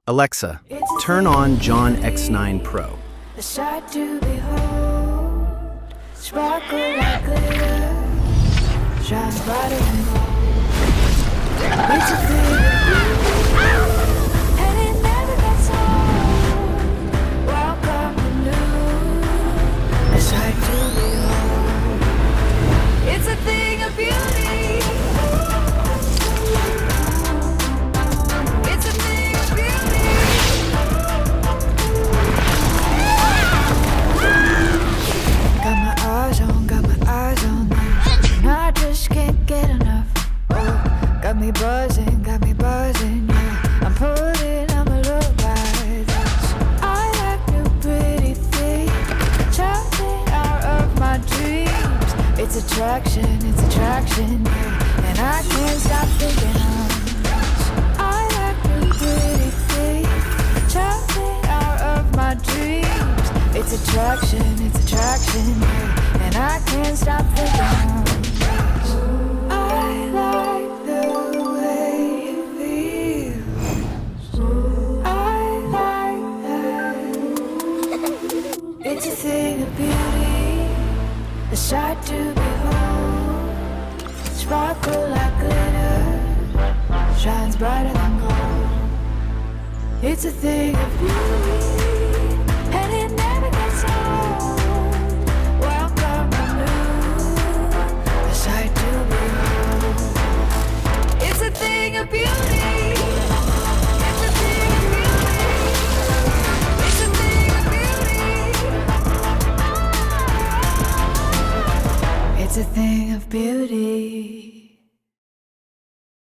Alexa, turn on JONR X9 Pro. A sight to behold, sparkle like glitter, shines brighter than gold. It's a thing of beauty, and it never gets old. Welcome to new, a sight to behold. It's a thing of beauty. It's a thing of beauty. Got my eyes on this, and I just can't get enough. Oh, got me buzzing, yeah. I'm putting on a look like this. I like new pretty things, jumping out of my dreams. It's attraction, yeah. And I can't stop thinking of this. I like new pretty things, jumping out of my dreams. It's attraction, yeah. And I can't stop thinking of this. I like the way it feels. I like that. It's a thing of beauty, a sight to behold. Sparkle like glitter, shines brighter than gold. It's a thing of beauty, and it never gets old. Welcome to new, a sight to behold. It's a thing of beauty. It's a thing of beauty. It's a thing of beauty. It's a thing of beauty.